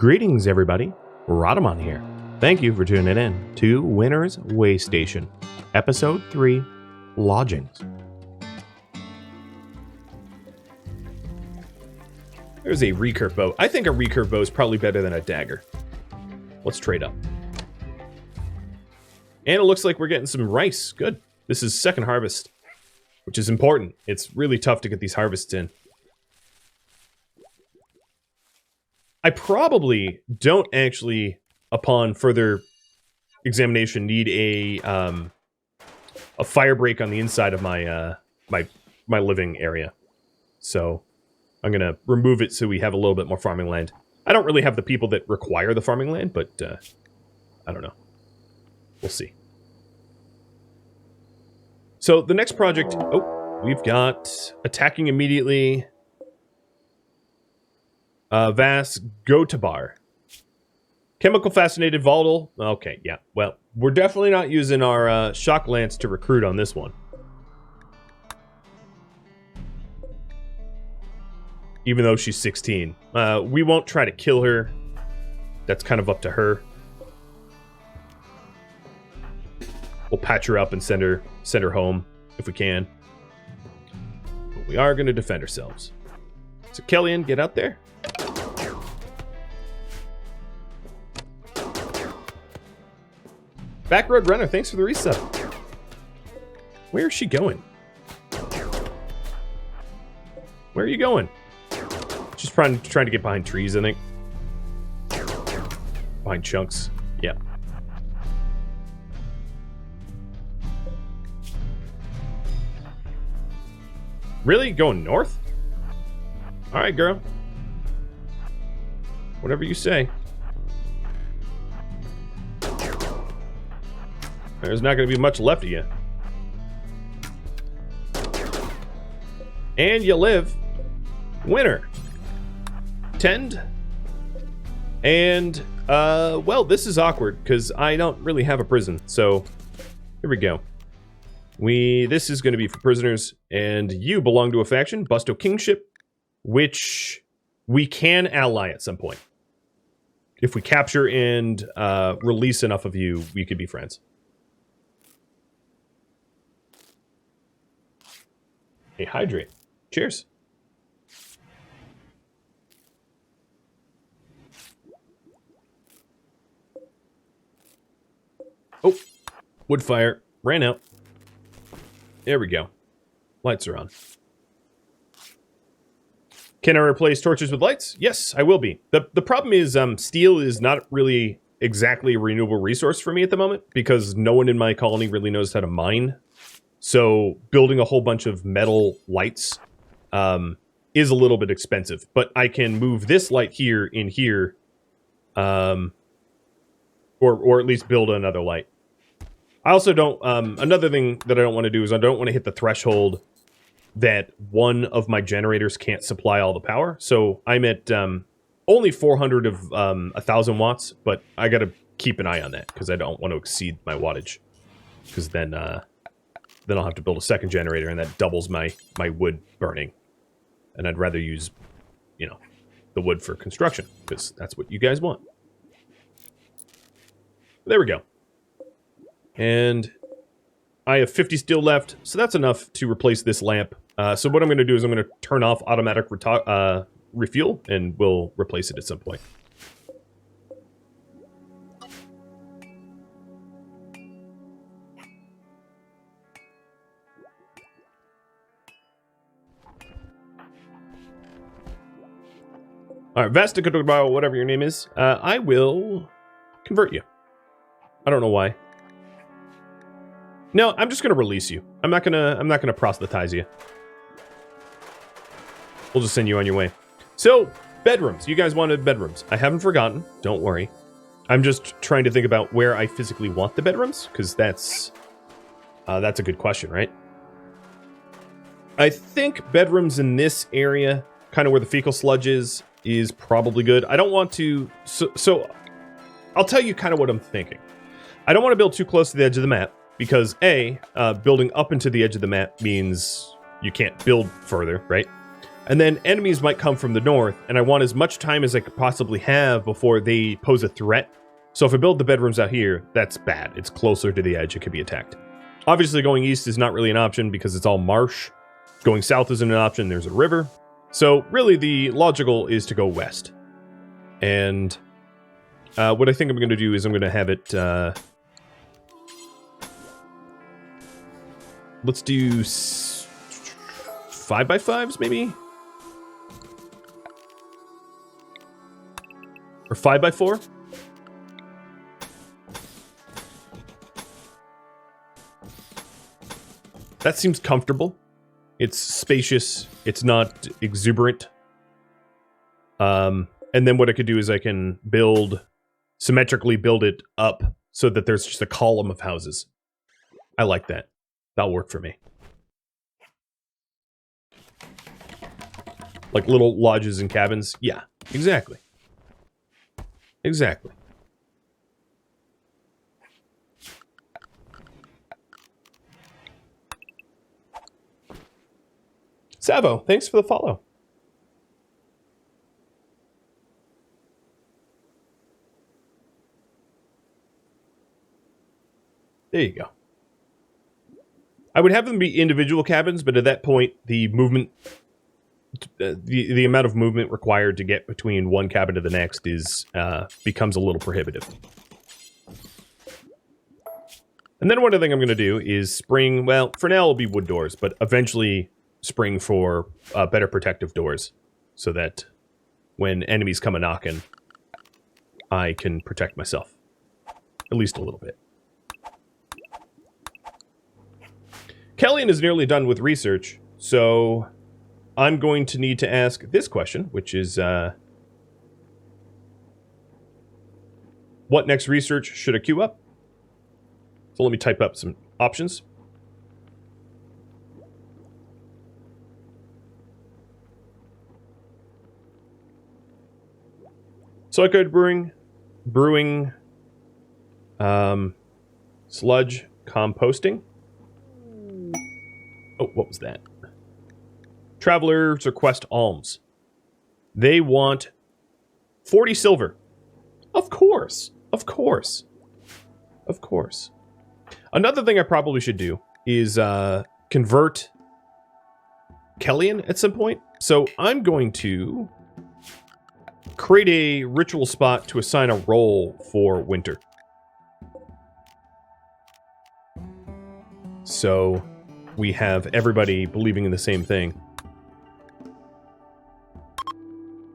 Greetings, everybody. Rhadamant here. Thank you for tuning in to Winter's Waystation, Episode 3, Lodgings. There's a recurve bow. I think a recurve bow is probably better than a dagger. Let's trade up. And it looks like we're getting some rice. Good. This is second harvest, which is important. It's really tough to get these harvests in. I probably don't actually, upon further examination, need a fire break on the inside of my my living area. So I'm gonna remove it so we have a little bit more farming land. I don't really have the people that require the farming land, but I don't know. We'll see. So the next project, we've got attacking immediately. Vas Gotabar. Chemical fascinated volatile. Okay, yeah. Well, we're definitely not using our shock lance to recruit on this one. Even though she's 16. We won't try to kill her. That's kind of up to her. We'll patch her up and send her home if we can. But we are going to defend ourselves. So Kellyanne, get out there. Backroad Runner, thanks for the reset. Where is she going? Where are you going? She's trying to get behind trees, I think. Behind chunks. Yeah. Really? Going north? Alright, girl. Whatever you say. There's not going to be much left of you. And you live. Winter. Tend. And, well, this is awkward, because I don't really have a prison. So, here we go. This is going to be for prisoners, and you belong to a faction, Busto Kingship, which we can ally at some point. If we capture and release enough of you, we could be friends. Hey, hydrate. Cheers. Oh, wood fire. Ran out. There we go. Lights are on. Can I replace torches with lights? Yes, I will be. The problem is steel is not really exactly a renewable resource for me at the moment because no one in my colony really knows how to mine. So building a whole bunch of metal lights is a little bit expensive, but I can move this light here in here, or at least build another light. I also don't, another thing that I don't want to do is I don't want to hit the threshold that one of my generators can't supply all the power. So I'm at only 400 of 1,000 watts, but I got to keep an eye on that because I don't want to exceed my wattage because then I'll have to build a second generator, and that doubles my wood burning. And I'd rather use, you know, the wood for construction, because that's what you guys want. There we go. And I have 50 steel left, so that's enough to replace this lamp. So what I'm going to do is I'm going to turn off automatic refuel, and we'll replace it at some point. All right, Vasta, whatever your name is, I will convert you. I don't know why. No, I'm just gonna release you. I'm not gonna proselytize you. We'll just send you on your way. So, bedrooms. You guys wanted bedrooms. I haven't forgotten. Don't worry. I'm just trying to think about where I physically want the bedrooms, because that's a good question, right? I think bedrooms in this area, kind of where the fecal sludge is probably good. I don't want to... So I'll tell you kind of what I'm thinking. I don't want to build too close to the edge of the map, because A, building up into the edge of the map means you can't build further, right? And then enemies might come from the north, and I want as much time as I could possibly have before they pose a threat. So if I build the bedrooms out here, that's bad. It's closer to the edge, it could be attacked. Obviously going east is not really an option because it's all marsh. Going south isn't an option, there's a river. So really the logical is to go west. And what I think I'm going to do is I'm going to have it... let's do 5x5s maybe? Or 5x4? That seems comfortable. It's spacious. It's not exuberant. And then what I could do is I can symmetrically build it up so that there's just a column of houses. I like that. That'll work for me. Like little lodges and cabins. Yeah, exactly. Exactly. Savo, thanks for the follow. There you go. I would have them be individual cabins, but at that point, the movement, the amount of movement required to get between one cabin to the next is becomes a little prohibitive. And then one other thing I'm going to do is spring, well, for now it'll be wood doors, but eventually spring for better protective doors so that when enemies come a-knocking, I can protect myself. At least a little bit. Kellyan is nearly done with research, so I'm going to need to ask this question, which is, what next research should I queue up? So let me type up some options. So I could brewing, sludge, composting. Oh, what was that? Travelers request alms. They want 40 silver. Of course. Of course. Of course. Another thing I probably should do is convert Kellyan at some point. So I'm going to create a ritual spot to assign a role for winter. So we have everybody believing in the same thing.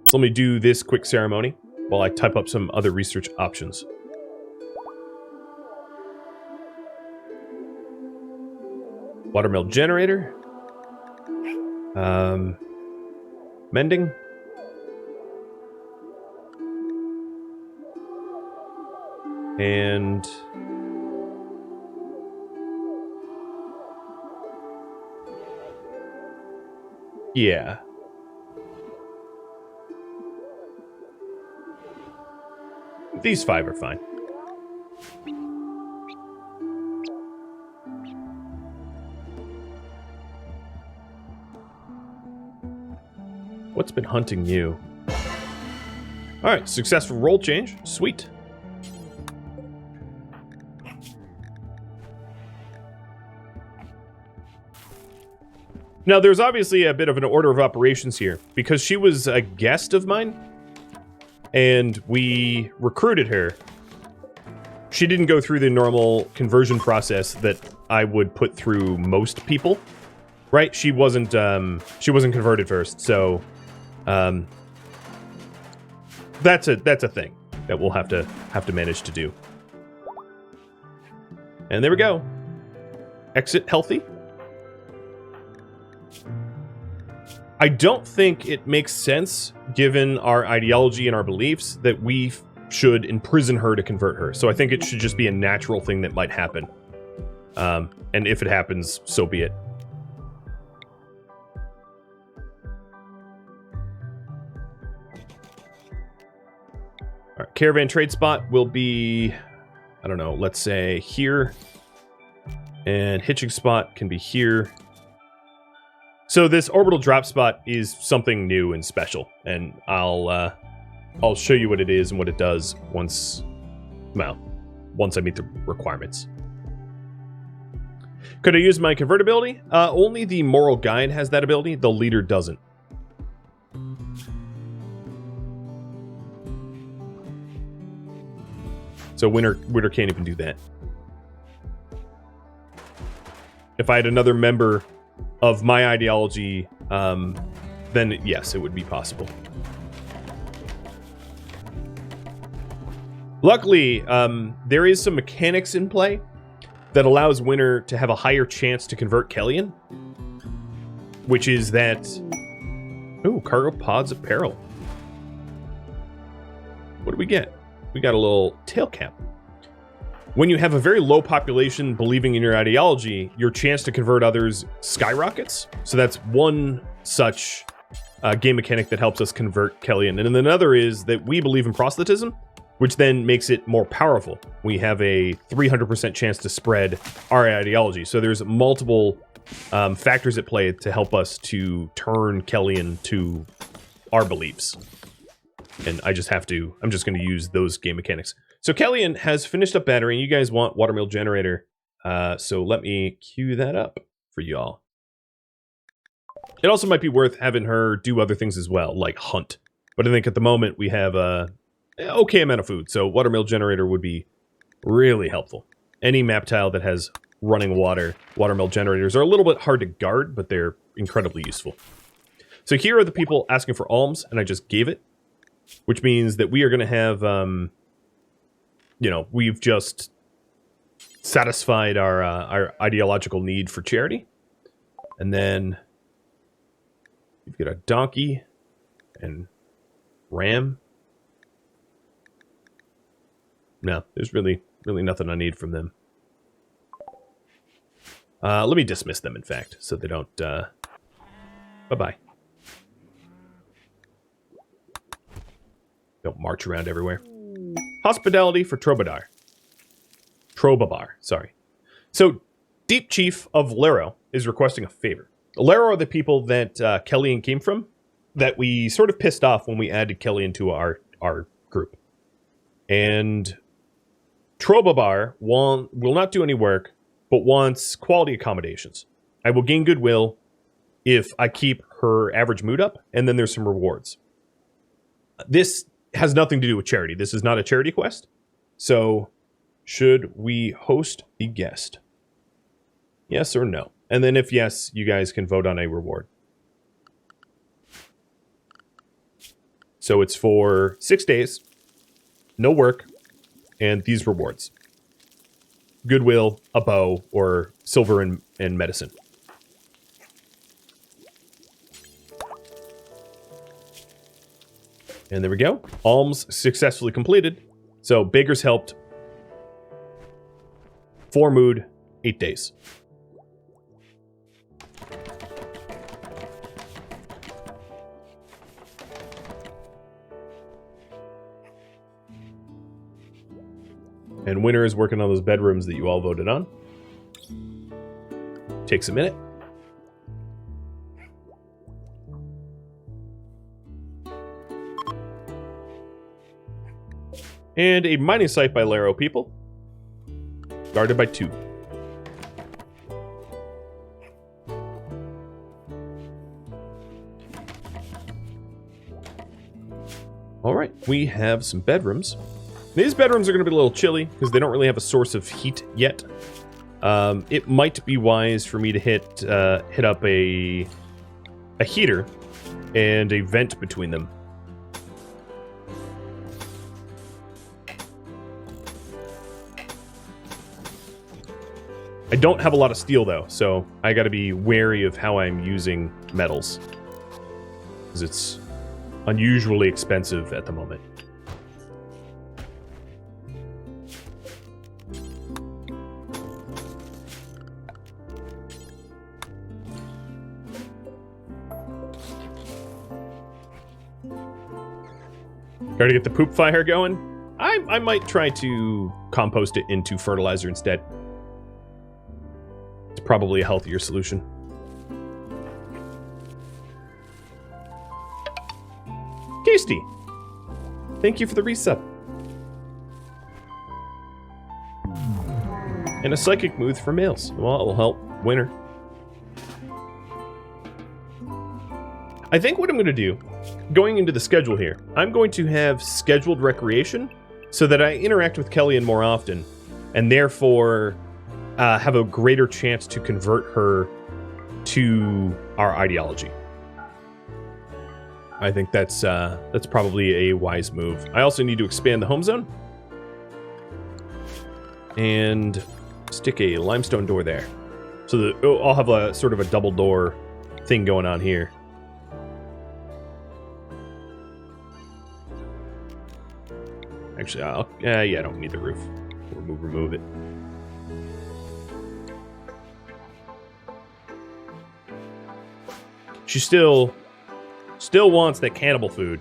So let me do this quick ceremony while I type up some other research options. Watermill generator. Mending. And yeah. These 5 are fine. What's been hunting you? Alright, successful role change. Sweet. Now, there's obviously a bit of an order of operations here, because she was a guest of mine, and we recruited her. She didn't go through the normal conversion process that I would put through most people, right? She wasn't converted first, so that's a thing that we'll have to manage to do. And there we go. Exit healthy. I don't think it makes sense, given our ideology and our beliefs, that we should imprison her to convert her. So I think it should just be a natural thing that might happen. And if it happens, so be it. All right, caravan trade spot will be, I don't know, let's say here. And hitching spot can be here. So this orbital drop spot is something new and special, and I'll show you what it is and what it does once I meet the requirements. Could I use my convertibility? Only the moral guide has that ability. The leader doesn't. So winner can't even do that. If I had another member of my ideology, then yes, it would be possible. Luckily, there is some mechanics in play that allows winner to have a higher chance to convert Kellyan, which is that... Ooh, cargo pods apparel. What do we get? We got a little tail cap. When you have a very low population believing in your ideology, your chance to convert others skyrockets. So that's one such game mechanic that helps us convert Kellyan. And then another is that we believe in proselytism, which then makes it more powerful. We have a 300% chance to spread our ideology. So there's multiple factors at play to help us to turn Kellyan to our beliefs. And I'm just going to use those game mechanics. So Kellyan has finished up battery. You guys want watermill generator. So let me queue that up for y'all. It also might be worth having her do other things as well, like hunt. But I think at the moment we have a okay amount of food. So watermill generator would be really helpful. Any map tile that has running water, watermill generators are a little bit hard to guard, but they're incredibly useful. So here are the people asking for alms, and I just gave it. Which means that we are going to have, we've just satisfied our ideological need for charity. And then you've got a donkey and ram. No, there's really nothing I need from them. Let me dismiss them, in fact, so they don't... Bye-bye. Don't march around everywhere. Hospitality for Trobabar, sorry. So, Deep Chief of Laro is requesting a favor. Laro are the people that Kellyan came from, that we sort of pissed off when we added Kellyan to our group. And Trobabar will not do any work, but wants quality accommodations. I will gain goodwill if I keep her average mood up, and then there's some rewards. This has nothing to do with charity. This is not a charity quest. So, should we host the guest? Yes or no? And then if yes, you guys can vote on a reward. So it's for 6 days, no work, and these rewards. Goodwill, a bow, or silver and medicine. And there we go. Alms successfully completed. So Baker's helped. 4 mood, 8 days. And Winter is working on those bedrooms that you all voted on. Takes a minute. And a mining site by Laro people. Guarded by 2. Alright, we have some bedrooms. These bedrooms are going to be a little chilly because they don't really have a source of heat yet. It might be wise for me to hit up a heater and a vent between them. I don't have a lot of steel though, so I got to be wary of how I'm using metals, because it's unusually expensive at the moment. Try to get the poop fire going. I might try to compost it into fertilizer instead. It's probably a healthier solution. Tasty. Thank you for the resub. And a psychic mood for males. Well, it will help winter. I think what I'm going to do, going into the schedule here, I'm going to have scheduled recreation so that I interact with Kellyanne more often, and therefore have a greater chance to convert her to our ideology. I think that's probably a wise move. I also need to expand the home zone and stick a limestone door there, so that I'll have a sort of a double door thing going on here. Actually, yeah, I don't need the roof. Remove it. She still wants that cannibal food.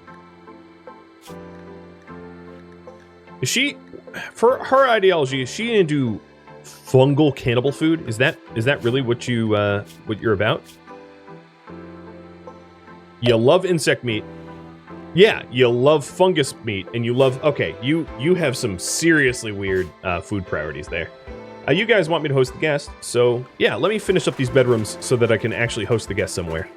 Is she, for her ideology, is she into fungal cannibal food? Is that really what you're about? You love insect meat. Yeah, you love fungus meat, and you love... Okay, you have some seriously weird food priorities there. You guys want me to host the guest, so yeah, let me finish up these bedrooms so that I can actually host the guest somewhere.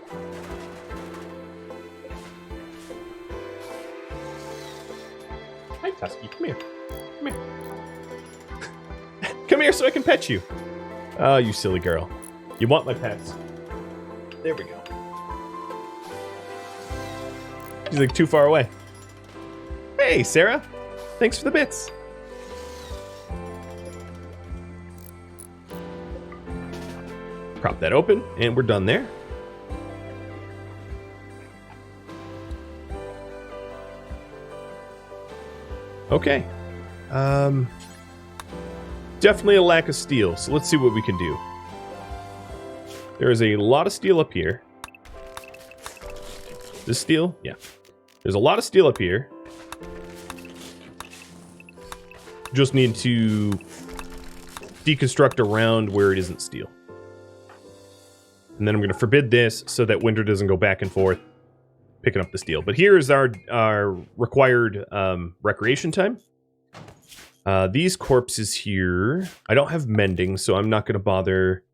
Hi, Tusky, come here. Come here. Come here so I can pet you. Oh, you silly girl. You want my pets. There we go. He's like too far away. Hey, Sarah. Thanks for the bits. Prop that open, and we're done there. Okay. Definitely a lack of steel, so let's see what we can do. There is a lot of steel up here. This steel? Yeah. There's a lot of steel up here. Just need to deconstruct around where it isn't steel. And then I'm going to forbid this so that winter doesn't go back and forth picking up the steel. But here is our required recreation time. These corpses here, I don't have mending, so I'm not going to bother.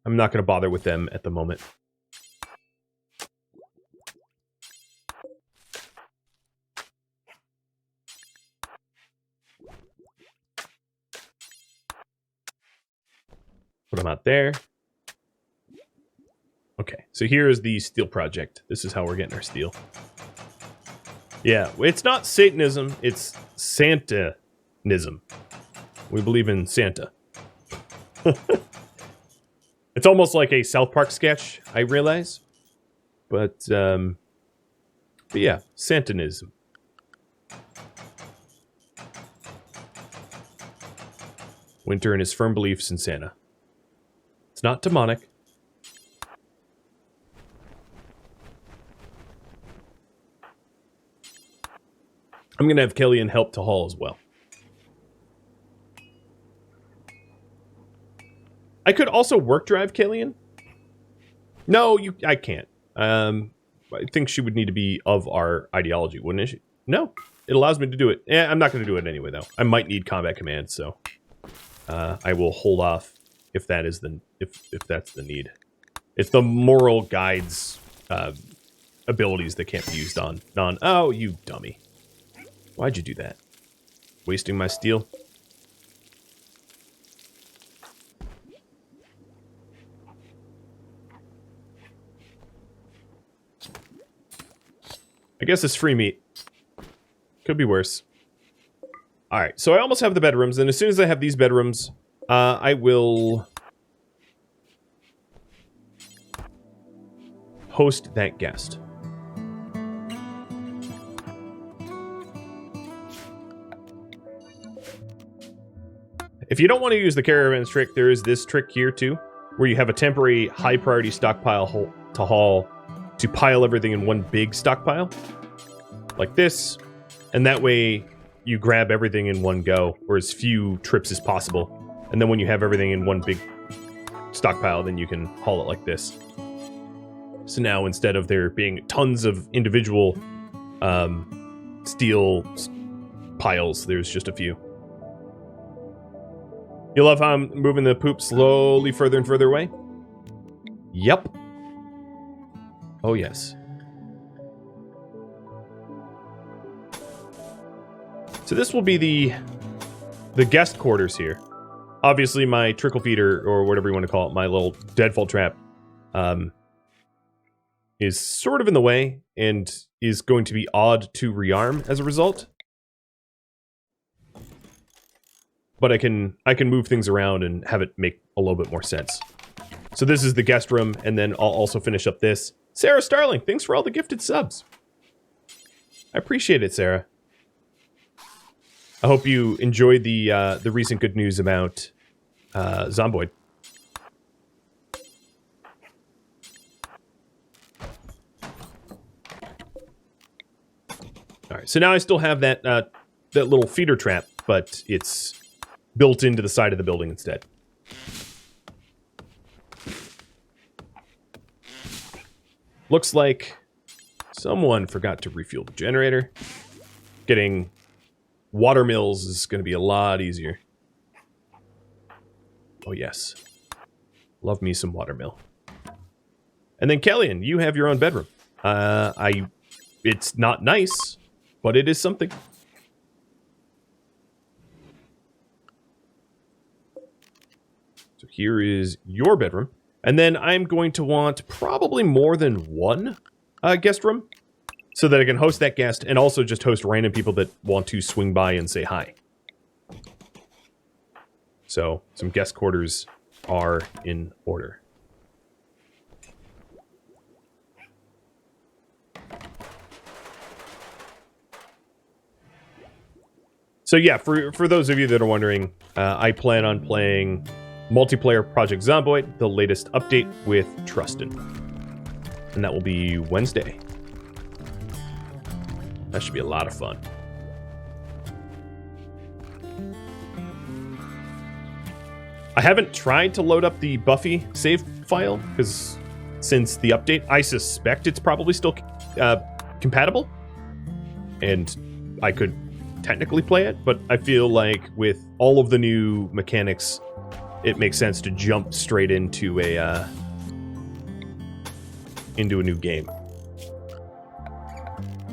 I'm not going to bother with them at the moment. Put them out there. Okay, so here is the steel project. This is how we're getting our steel. Yeah, it's not Satanism, it's Santanism. We believe in Santa. It's almost like a South Park sketch, I realize. But yeah, Santanism. Winter and his firm beliefs in Santa. It's not demonic. I'm going to have Kellyanne help to haul as well. I could also work drive Kellyanne. No, I can't. I think she would need to be of our ideology, wouldn't she? No, it allows me to do it. I'm not going to do it anyway, though. I might need combat command, so I will hold off if that is if that's the need. It's the moral guides abilities that can't be used on non. Oh, you dummy! Why'd you do that? Wasting my steel. I guess it's free meat. Could be worse. Alright, so I almost have the bedrooms, and as soon as I have these bedrooms, I will host that guest. If you don't want to use the caravans trick, there is this trick here too, where you have a temporary high priority stockpile to haul to pile everything in one big stockpile, like this, and that way you grab everything in one go, or as few trips as possible, and then when you have everything in one big stockpile, then you can haul it like this. So now instead of there being tons of individual steel piles, there's just a few. You love how I'm moving the poop slowly further and further away? Yep. Oh, yes. So this will be the guest quarters here. Obviously, my trickle feeder, or whatever you want to call it, my little deadfall trap, is sort of in the way and is going to be odd to rearm as a result. But I can move things around and have it make a little bit more sense. So this is the guest room, and then I'll also finish up this. Sarah Starling, thanks for all the gifted subs. I appreciate it, Sarah. I hope you enjoyed the recent good news about Zomboid. All right, so now I still have that that little feeder trap, but it's built into the side of the building instead. Looks like someone forgot to refuel the generator. Getting water mills is going to be a lot easier. Oh, yes. Love me some water mill. And then, Kellyanne, you have your own bedroom. It's not nice, but it is something. So here is your bedroom. And then I'm going to want probably more than one guest room so that I can host that guest and also just host random people that want to swing by and say hi. So some guest quarters are in order. So yeah, for those of you that are wondering, I plan on playing multiplayer Project Zomboid, the latest update with Trustin. And that will be Wednesday. That should be a lot of fun. I haven't tried to load up the Buffy save file, because since the update, I suspect it's probably still compatible. And I could technically play it, but I feel like with all of the new mechanics, it makes sense to jump straight into a new game.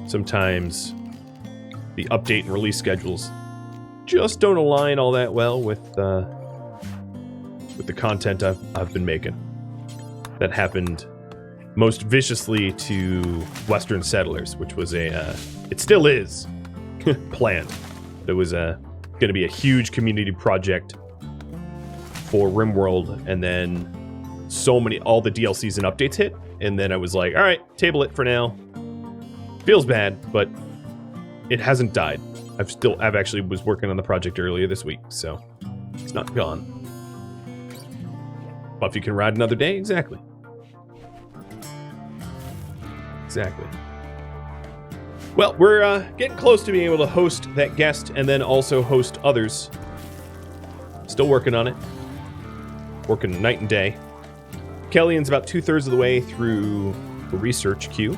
Sometimes the update and release schedules just don't align all that well with the content I've been making. That happened most viciously to Western Settlers, which was it still is planned. It was going to be a huge community project for RimWorld, and then all the DLCs and updates hit, and then I was like, all right, table it for now. Feels bad, but it hasn't died. I've actually was working on the project earlier this week, so it's not gone. Buffy can ride another day? Exactly. Exactly. Well, we're getting close to being able to host that guest and then also host others. Still working on it. Working night and day. Kellyanne's about 2/3 of the way through the research queue.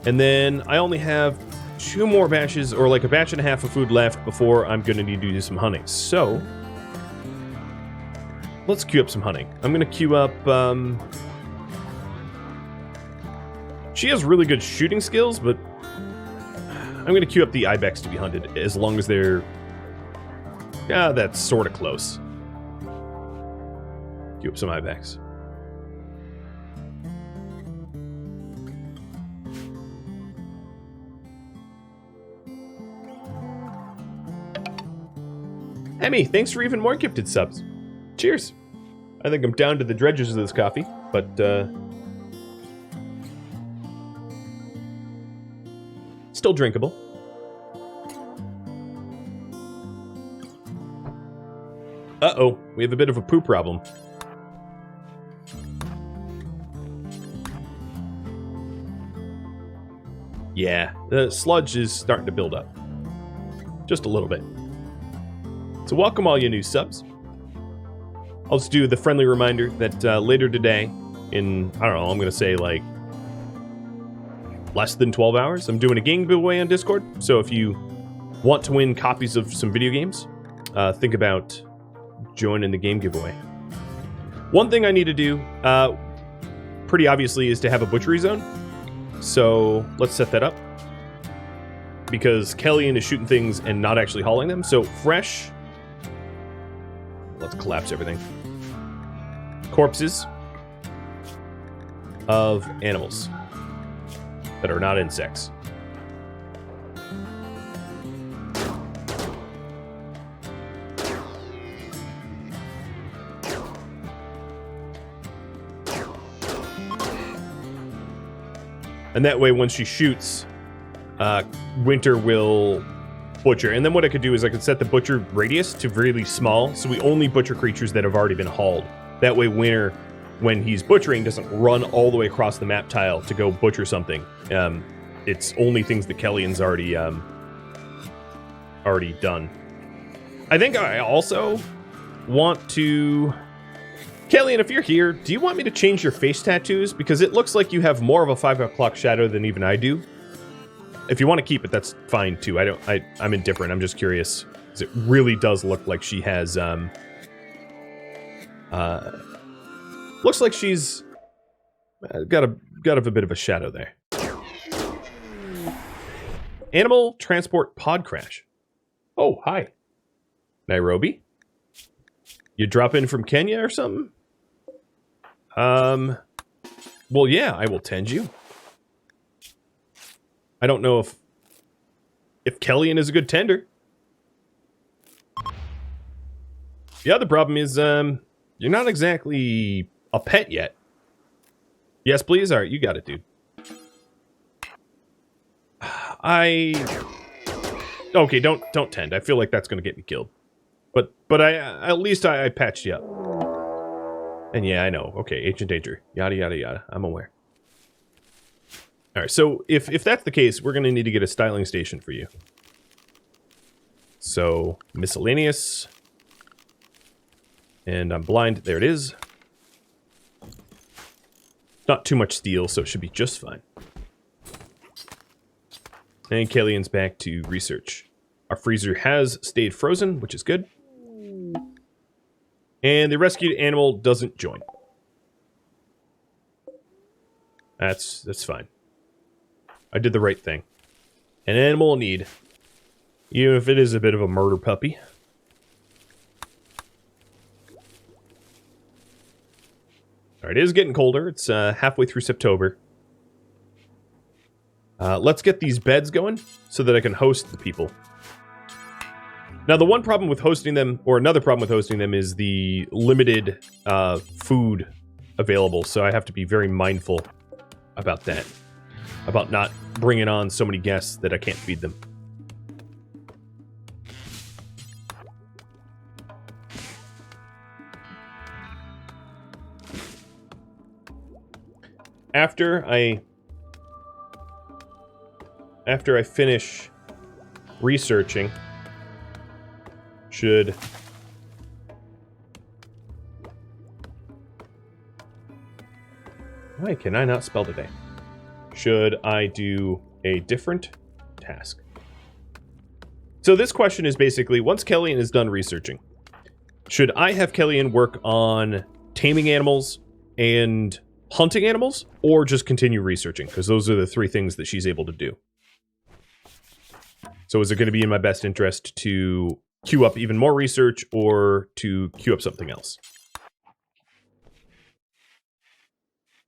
And then I only have 2 more batches, or like a batch and a half of food left before I'm going to need to do some hunting. So, let's queue up some hunting. I'm going to queue up... she has really good shooting skills, but I'm going to queue up the ibex to be hunted, as long as they're... yeah, that's sort of close. Queue up some ibex. Emmy, thanks for even more gifted subs. Cheers. I think I'm down to the dredges of this coffee, but still drinkable. Uh-oh, we have a bit of a poo problem. Yeah, the sludge is starting to build up. Just a little bit. So welcome all you new subs. I'll just do the friendly reminder that later today, in, I don't know, I'm going to say like less than 12 hours. I'm doing a game giveaway on Discord. So if you want to win copies of some video games, think about joining the game giveaway. One thing I need to do, pretty obviously, is to have a butchery zone. So let's set that up. Because Kellyanne is shooting things and not actually hauling them. So fresh. Let's collapse everything. Corpses of animals that are not insects. And that way, when she shoots, Winter will butcher. And then what I could do is I could set the butcher radius to really small, so we only butcher creatures that have already been hauled. That way, Winter, when he's butchering, doesn't run all the way across the map tile to go butcher something. It's only things that Kellyanne's already done. I think I also want to... Kellyanne, if you're here, do you want me to change your face tattoos? Because it looks like you have more of a 5 o'clock shadow than even I do. If you want to keep it, that's fine too. I'm indifferent. I'm just curious. Because it really does look like she has, looks like she's got a bit of a shadow there. Animal transport pod crash. Oh, hi. Nairobi? You drop in from Kenya or something? Well, yeah, I will tend you. I don't know if Kellyanne is a good tender. The other problem is, you're not exactly a pet yet. Yes, please? Alright, you got it, dude. Okay, don't tend. I feel like that's gonna get me killed. But at least I patched you up. And yeah, I know. Okay, Ancient Danger. Yada, yada, yada. I'm aware. Alright, so if that's the case, we're gonna need to get a styling station for you. So, miscellaneous. And I'm blind. There it is. Not too much steel, so it should be just fine. And Kellyanne's back to research. Our freezer has stayed frozen, which is good. And the rescued animal doesn't join. That's fine. I did the right thing. An animal in need. Even if it is a bit of a murder puppy. Alright, it is getting colder. It's halfway through September. Let's get these beds going so that I can host the people. Now, the one problem with hosting them, or another problem with hosting them, is the limited food available. So I have to be very mindful about that. About not bringing on so many guests that I can't feed them. After I finish researching, should... Why can I not spell today? Should I do a different task? So this question is basically, once Kellyanne is done researching, should I have Kellyanne work on taming animals and hunting animals, or just continue researching? Because those are the three things that she's able to do. So is it going to be in my best interest to queue up even more research, or to queue up something else?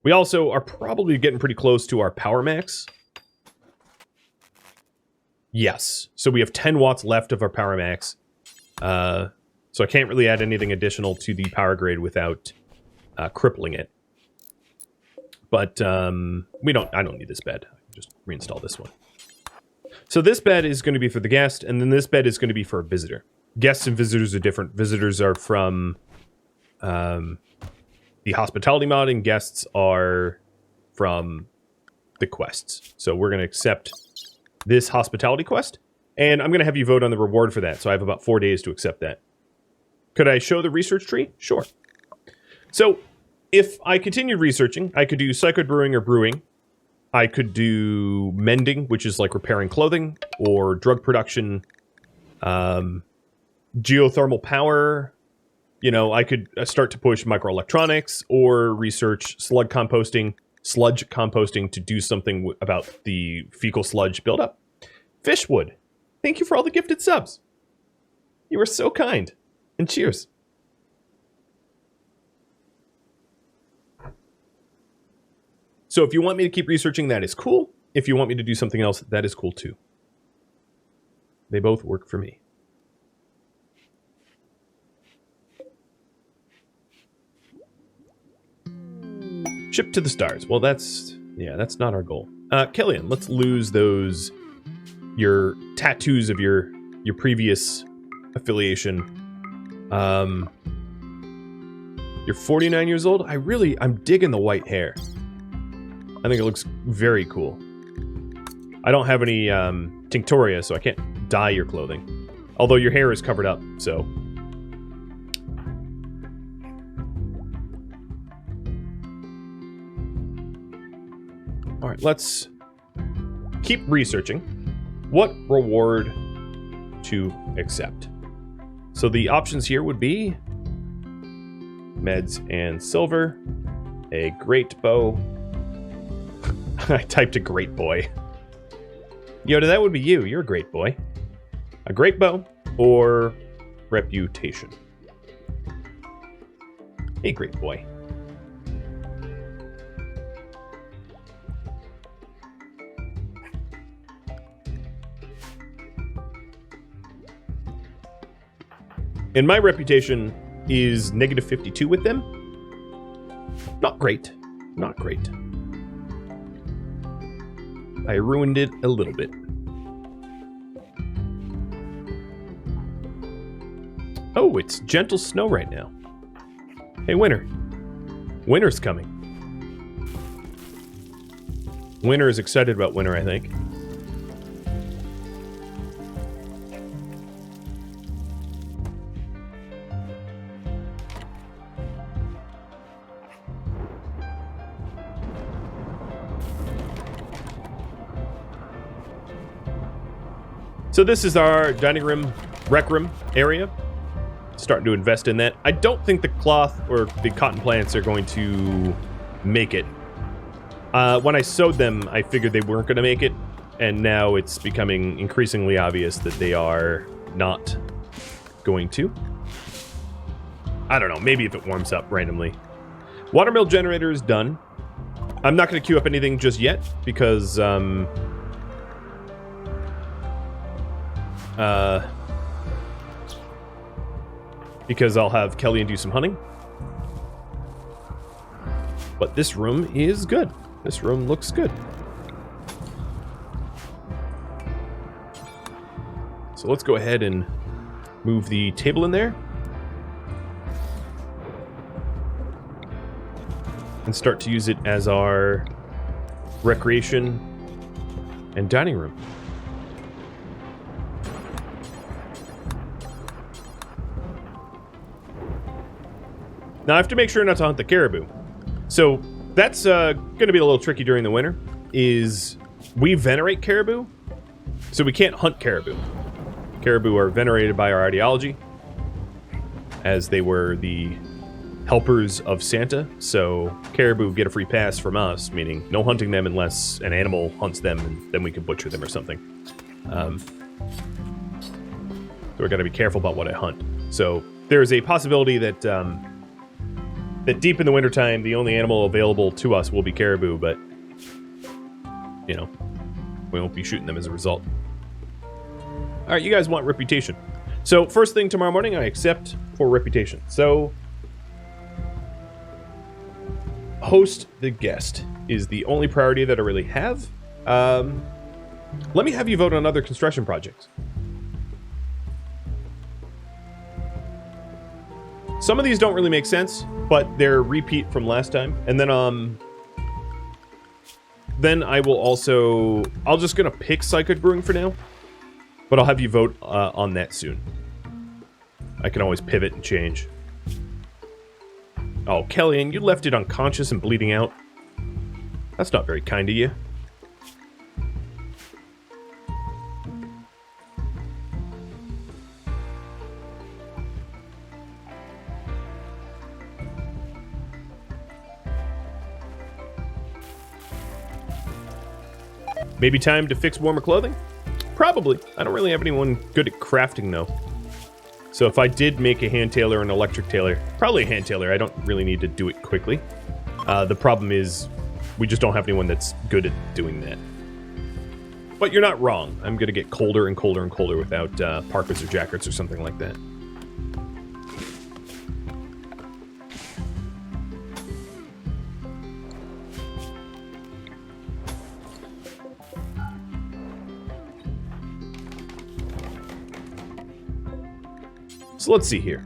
We also are probably getting pretty close to our power max. Yes. So we have 10 watts left of our power max. So I can't really add anything additional to the power grade without crippling it. But I don't need this bed. I can just reinstall this one. So this bed is going to be for the guest, and then this bed is going to be for a visitor. Guests and visitors are different. Visitors are from the hospitality mod, and guests are from the quests. So we're going to accept this hospitality quest, and I'm going to have you vote on the reward for that. So I have about 4 days to accept that. Could I show the research tree? Sure. So If I continued researching, I could do cycled brewing or brewing. I could do mending, which is like repairing clothing, or drug production, geothermal power. You know, I could start to push microelectronics or research sludge composting to do something about the fecal sludge buildup. Fishwood, thank you for all the gifted subs. You were so kind. And cheers. So if you want me to keep researching, that is cool. If you want me to do something else, that is cool too. They both work for me. Ship to the stars. Well, that's not our goal. Killian, let's lose those, your tattoos of your previous affiliation. You're 49 years old? I'm digging the white hair. I think it looks very cool. I don't have any tinctoria, so I can't dye your clothing. Although your hair is covered up, so. All right, let's keep researching. What reward to accept? So the options here would be meds and silver, a great bow. I typed a great boy. Yoda, that would be you. You're a great boy. A great bow or reputation. A great boy. And my reputation is negative 52 with them. Not great. Not great. I ruined it a little bit. Oh, it's gentle snow right now. Hey, winter. Winter's coming. Winter is excited about winter, I think. So this is our dining room, rec room area. Starting to invest in that. I don't think the cloth or the cotton plants are going to make it. When I sowed them, I figured they weren't going to make it, and now it's becoming increasingly obvious that they are not going to. I don't know, maybe if it warms up randomly. Watermill generator is done. I'm not going to queue up anything just yet, because I'll have Kelly and do some hunting. But this room is good. This room looks good. So let's go ahead and move the table in there. And start to use it as our recreation and dining room. Now I have to make sure not to hunt the caribou. So that's going to be a little tricky during the winter, is we venerate caribou, so we can't hunt caribou. Caribou are venerated by our ideology, as they were the helpers of Santa, so caribou get a free pass from us, meaning no hunting them unless an animal hunts them, and then we can butcher them or something. So we're going to be careful about what I hunt. So there's a possibility that that deep in the wintertime, the only animal available to us will be caribou, but, you know, we won't be shooting them as a result. All right, you guys want reputation. So first thing tomorrow morning, I accept for reputation. So host the guest is the only priority that I really have. Let me have you vote on other construction projects. Some of these don't really make sense, but they're repeat from last time. And then I will also... I'll just gonna pick Psychic Brewing for now, but I'll have you vote on that soon. I can always pivot and change. Oh, Kellyanne, you left it unconscious and bleeding out. That's not very kind of you. Maybe time to fix warmer clothing? Probably. I don't really have anyone good at crafting, though. So if I did make a hand tailor or an electric tailor, probably a hand tailor, I don't really need to do it quickly. The problem is we just don't have anyone that's good at doing that. But you're not wrong. I'm going to get colder and colder and colder without parkas or jackets or something like that. So let's see here.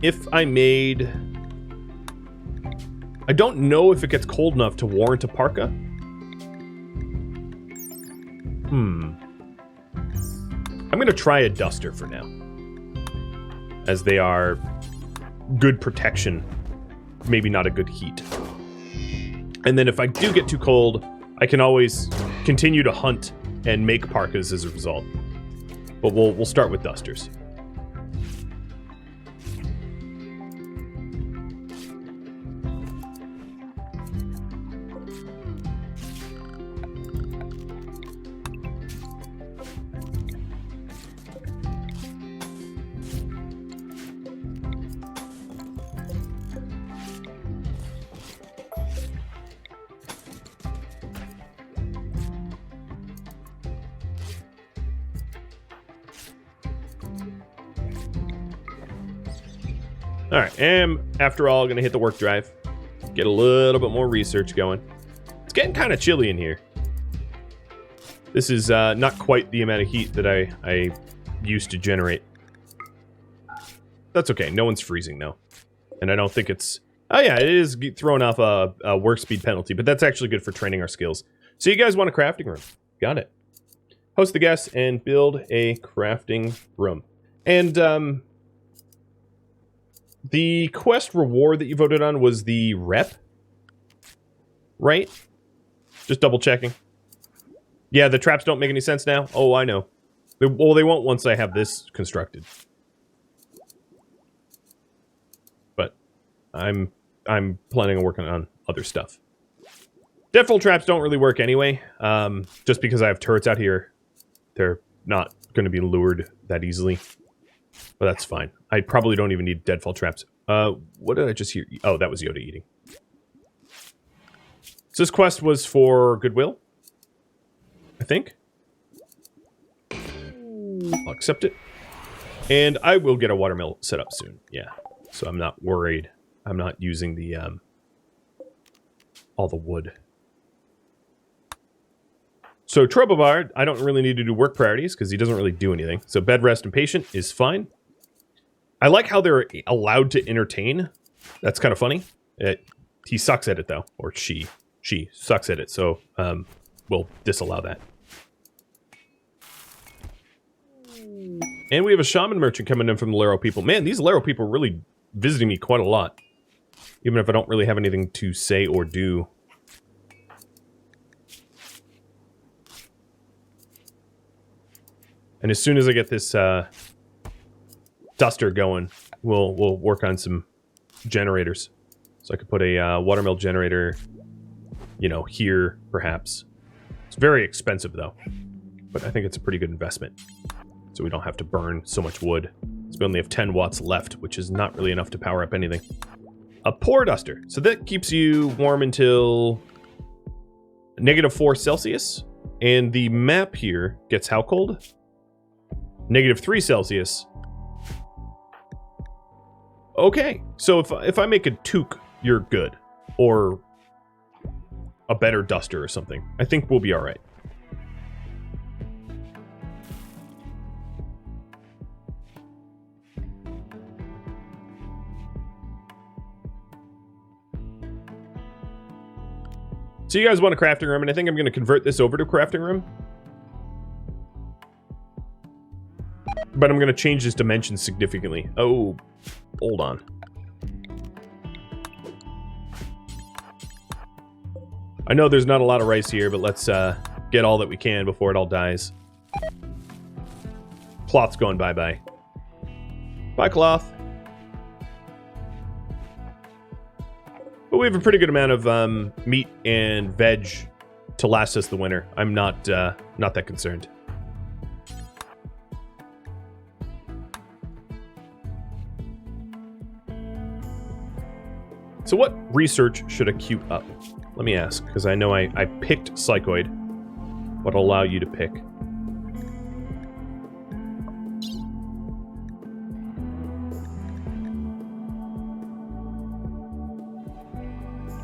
If I made... I don't know if it gets cold enough to warrant a parka. I'm going to try a duster for now. As they are good protection, maybe not a good heat. And then if I do get too cold, I can always continue to hunt and make parkas as a result. But we'll start with dusters. Alright, and after all, going to hit the work drive. Get a little bit more research going. It's getting kind of chilly in here. This is not quite the amount of heat that I used to generate. That's okay, no one's freezing though. And I don't think it's... Oh yeah, it is throwing off a work speed penalty, but that's actually good for training our skills. So you guys want a crafting room. Got it. Host the guests and build a crafting room. And, the quest reward that you voted on was the rep, right? Just double checking. Yeah, the traps don't make any sense now. Oh, I know. Well, they won't once I have this constructed. But I'm planning on working on other stuff. Deadfall traps don't really work anyway. Just because I have turrets out here, they're not going to be lured that easily. But that's fine. I probably don't even need deadfall traps. What did I just hear? Oh, that was Yoda eating. So this quest was for Goodwill, I think. I'll accept it. And I will get a watermill set up soon. Yeah. So I'm not worried. I'm not using the all the wood. So Trobobard, I don't really need to do work priorities because he doesn't really do anything. So bed, rest, and patient is fine. I like how they're allowed to entertain. That's kind of funny. He sucks at it though, or she sucks at it. So we'll disallow that. And we have a shaman merchant coming in from the Laro people. Man, these Laro people are really visiting me quite a lot, even if I don't really have anything to say or do. And as soon as I get this duster going, we'll work on some generators. So I could put a watermill generator, you know, here perhaps. It's very expensive though, but I think it's a pretty good investment. So we don't have to burn so much wood. So we only have 10 watts left, which is not really enough to power up anything. A pour duster. So that keeps you warm until -4 Celsius. And the map here gets how cold? -3 Celsius. Okay, so if I make a toque, you're good. Or a better duster or something. I think we'll be alright. So you guys want a crafting room, and I think I'm going to convert this over to a crafting room. But I'm going to change this dimension significantly. Oh, hold on. I know there's not a lot of rice here, but let's get all that we can before it all dies. Cloth's going bye-bye. Bye, cloth. But we have a pretty good amount of meat and veg to last us the winter. I'm not that concerned. So what research should I queue up? Let me ask, because I know I picked Psychoid. What'll allow you to pick?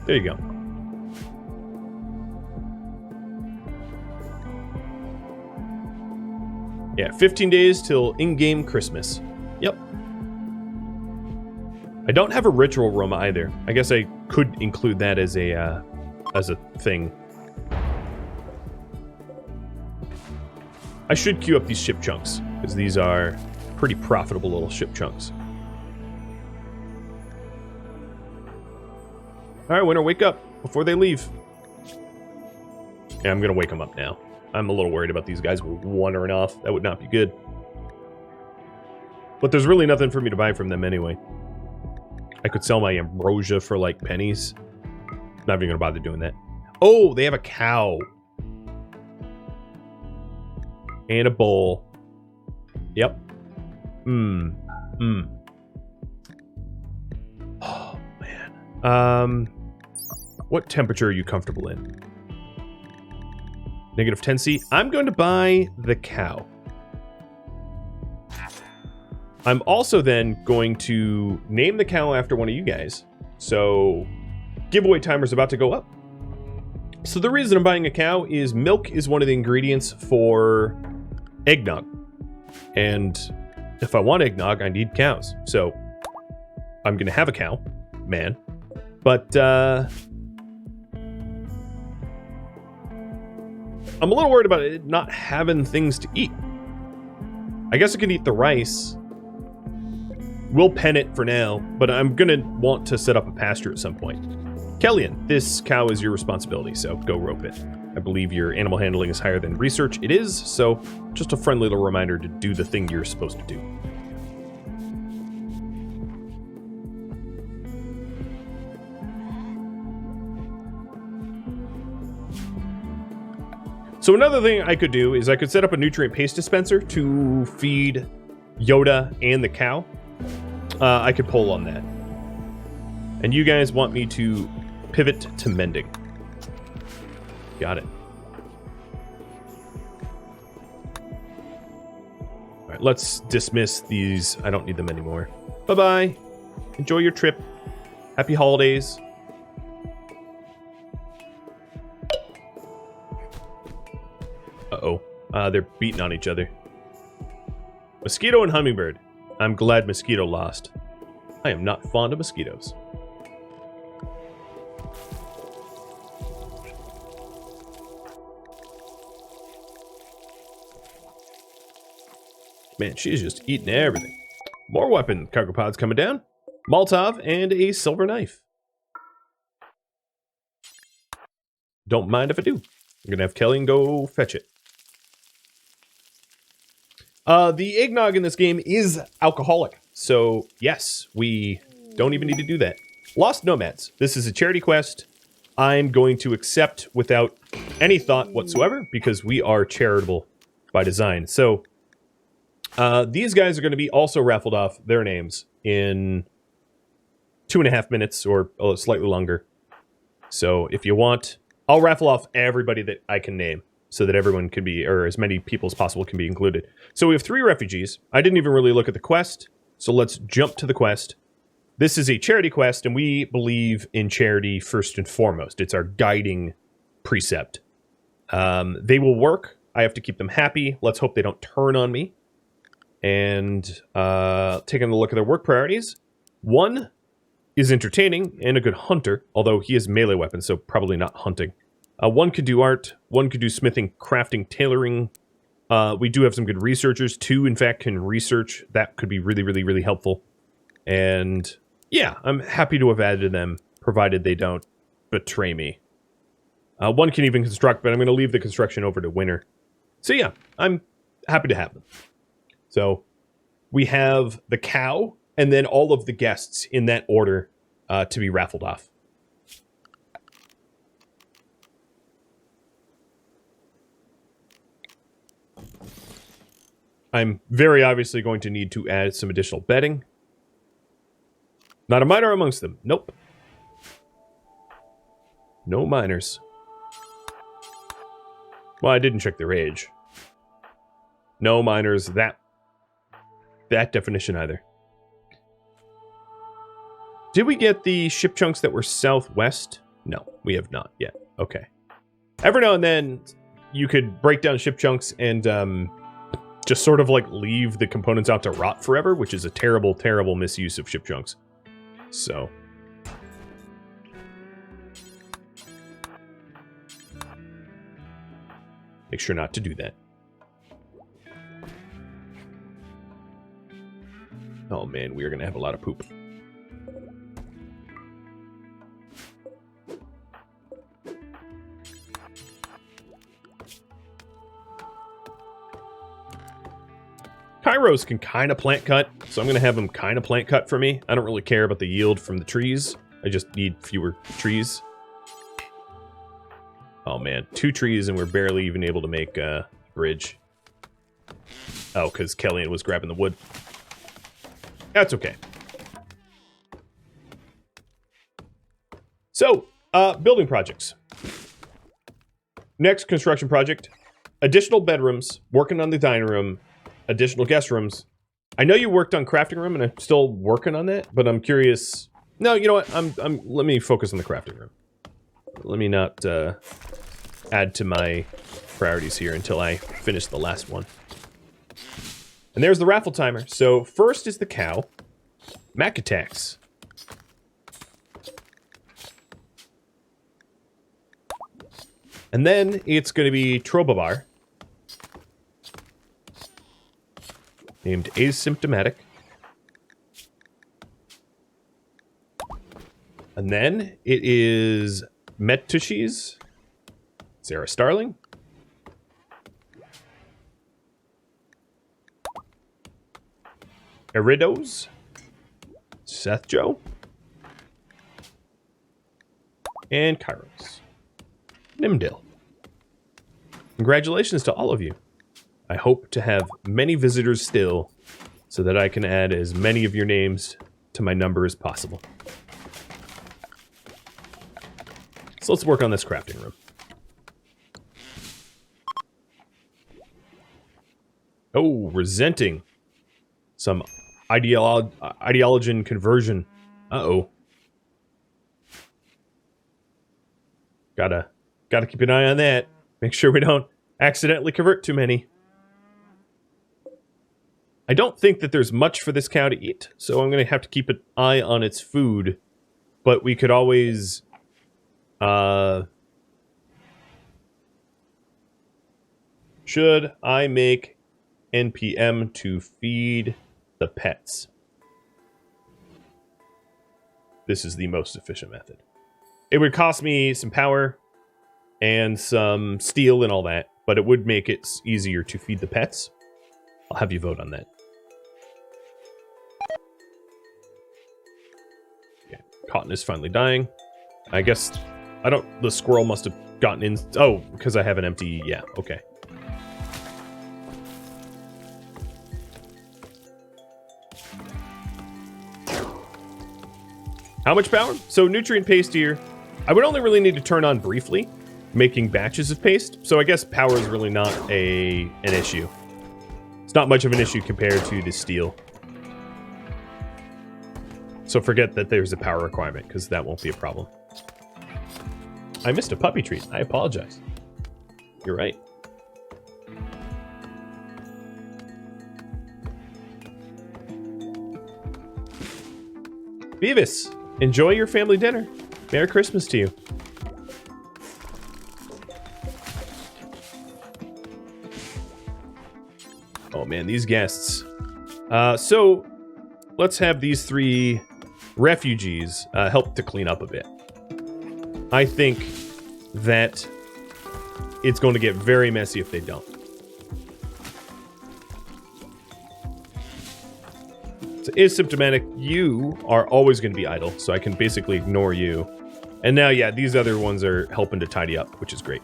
There you go. Yeah, 15 days till in-game Christmas. Yep. I don't have a ritual room either. I guess I could include that as a thing. I should queue up these ship chunks, because these are pretty profitable little ship chunks. Alright, winter, wake up before they leave. Yeah, I'm gonna wake them up now. I'm a little worried about these guys wandering off. That would not be good. But there's really nothing for me to buy from them anyway. I could sell my ambrosia for, like, pennies. Not even gonna bother doing that. Oh, they have a cow. And a bowl. Yep. Oh, man. What temperature are you comfortable in? Negative 10C. I'm going to buy the cow. I'm also then going to name the cow after one of you guys. So, giveaway timer's about to go up. So the reason I'm buying a cow is milk is one of the ingredients for eggnog. And if I want eggnog, I need cows. So, I'm going to have a cow. Man. But, I'm a little worried about it not having things to eat. I guess I can eat the rice. We'll pen it for now, but I'm gonna want to set up a pasture at some point. Kellyan, this cow is your responsibility, so go rope it. I believe your animal handling is higher than research. It is, so just a friendly little reminder to do the thing you're supposed to do. So another thing I could do is I could set up a nutrient paste dispenser to feed Yoda and the cow. I could pull on that. And you guys want me to pivot to mending. Got it. Alright, let's dismiss these. I don't need them anymore. Bye-bye. Enjoy your trip. Happy holidays. Uh-oh. They're beating on each other. Mosquito and hummingbird. I'm glad Mosquito lost. I am not fond of mosquitoes. Man, she's just eating everything. More weapon cargo pods coming down. Molotov and a silver knife. Don't mind if I do. I'm gonna have Kellyan go fetch it. The eggnog in this game is alcoholic, so yes, we don't even need to do that. Lost Nomads. This is a charity quest I'm going to accept without any thought whatsoever, because we are charitable by design. So, these guys are going to be also raffled off their names in 2.5 minutes, or slightly longer. So, if you want, I'll raffle off everybody that I can name, so that everyone can be, or as many people as possible can be included. So we have 3 refugees. I didn't even really look at the quest, so let's jump to the quest. This is a charity quest, and we believe in charity first and foremost. It's our guiding precept. They will work. I have to keep them happy. Let's hope they don't turn on me. And taking a look at their work priorities. 1 is entertaining and a good hunter, although he has melee weapons, so probably not hunting. 1 could do art, 1 could do smithing, crafting, tailoring. We do have some good researchers. 2, in fact, can research. That could be really, really, really helpful. And yeah, I'm happy to have added them, provided they don't betray me. One can even construct, but I'm going to leave the construction over to winter. So yeah, I'm happy to have them. So we have the cow and then all of the guests in that order to be raffled off. I'm very obviously going to need to add some additional bedding. Not a miner amongst them. Nope. No miners. Well, I didn't check their age. No miners, that definition either. Did we get the ship chunks that were southwest? No, we have not yet. Okay. Every now and then, you could break down ship chunks and just sort of like leave the components out to rot forever, which is a terrible, terrible misuse of ship chunks. So. Make sure not to do that. Oh man, we are going to have a lot of poop. Kairos can kind of plant cut, so I'm going to have him kind of plant cut for me. I don't really care about the yield from the trees. I just need fewer trees. Oh man, 2 trees and we're barely even able to make a bridge. Oh, because Kellyanne was grabbing the wood. That's okay. So, building projects. Next construction project. Additional bedrooms, working on the dining room, additional guest rooms. I know you worked on crafting room and I'm still working on that, but I'm curious. No, you know what? Let me focus on the crafting room. Let me not add to my priorities here until I finish the last one. And there's the raffle timer. So first is the cow. Mac attacks. And then it's going to be Trobabar. Named Asymptomatic. And then it is Metushis. Sarah Starling. Eridos. Seth Joe. And Kairos. Nimdil. Congratulations to all of you. I hope to have many visitors still so that I can add as many of your names to my number as possible. So let's work on this crafting room. Oh, resenting some ideological conversion. Uh-oh. Gotta keep an eye on that. Make sure we don't accidentally convert too many. I don't think that there's much for this cow to eat, so I'm going to have to keep an eye on its food. But we could always... should I make NPM to feed the pets? This is the most efficient method. It would cost me some power and some steel and all that, but it would make it easier to feed the pets. I'll have you vote on that. Okay, cotton is finally dying. I guess the squirrel must have gotten in. Oh, because I have an empty. Yeah, okay. How much power? So nutrient paste here. I would only really need to turn on briefly, making batches of paste. So I guess power is really not an issue. It's not much of an issue compared to the steel. So forget that there's a power requirement, because that won't be a problem. I missed a puppy treat. I apologize. You're right. Beavis, enjoy your family dinner. Merry Christmas to you. Oh man, these guests. So let's have these 3 refugees help to clean up a bit. I think that it's going to get very messy if they don't. So asymptomatic, you are always going to be idle, so I can basically ignore you. And now, yeah, these other ones are helping to tidy up, which is great.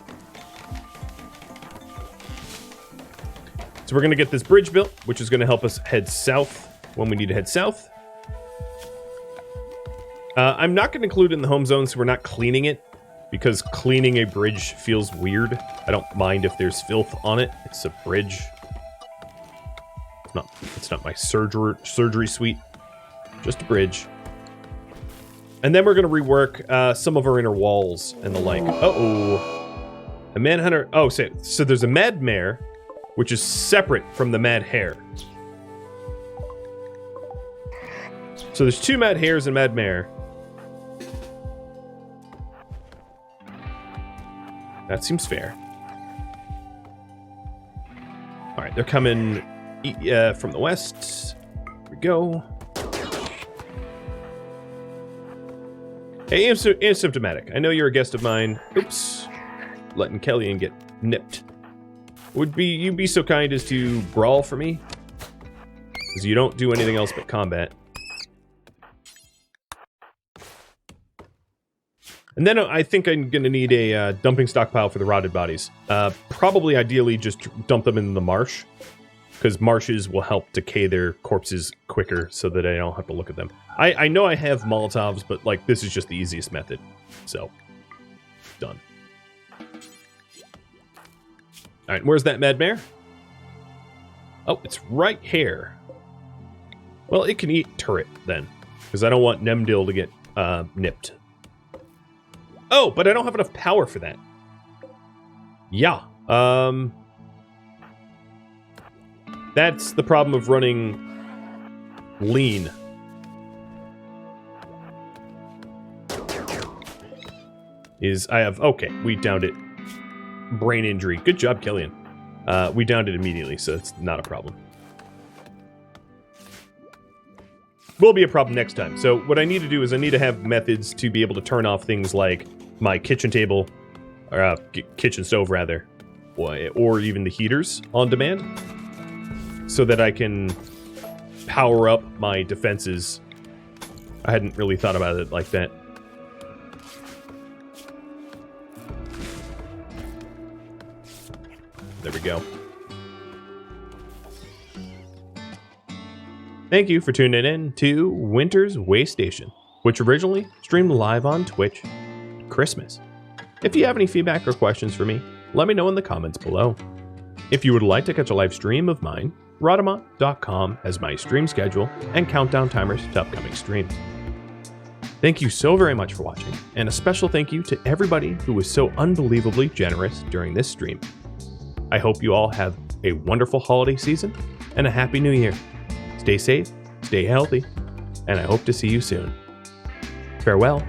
So we're going to get this bridge built, which is going to help us head south when we need to head south. I'm not going to include it in the home zone, so we're not cleaning it, because cleaning a bridge feels weird. I don't mind if there's filth on it. It's a bridge. It's not my surgery suite. Just a bridge. And then we're going to rework some of our inner walls and the like. Uh-oh. A manhunter. Oh, so there's a mad mare, which is separate from the mad hare. So there's 2 mad hares and mad mare. That seems fair. All right, they're coming from the west. Here we go. Hey, asymptomatic. I know you're a guest of mine. Oops. Letting Kellyanne get nipped. Would you be so kind as to brawl for me? Because you don't do anything else but combat. And then I think I'm going to need a dumping stockpile for the rotted bodies. Probably, ideally, just dump them in the marsh. Because marshes will help decay their corpses quicker so that I don't have to look at them. I know I have Molotovs, but like this is just the easiest method. So, done. Alright, where's that mad mare? Oh, it's right here. Well, it can eat turret then. Because I don't want Nemdil to get nipped. Oh, but I don't have enough power for that. Yeah. That's the problem of running lean. Okay, we downed it. Brain injury. Good job, Killian. We downed it immediately, so it's not a problem. Will be a problem next time. So what I need to do is I need to have methods to be able to turn off things like my kitchen table, or kitchen stove rather, or even the heaters on demand, so that I can power up my defenses. I hadn't really thought about it like that. There we go. Thank you for tuning in to Winter's Waystation, which originally streamed live on Twitch at Christmas. If you have any feedback or questions for me, let me know in the comments below. If you would like to catch a live stream of mine, Rhadamant.com has my stream schedule and countdown timers to upcoming streams. Thank you so very much for watching, and a special thank you to everybody who was so unbelievably generous during this stream. I hope you all have a wonderful holiday season and a happy new year. Stay safe, stay healthy, and I hope to see you soon. Farewell.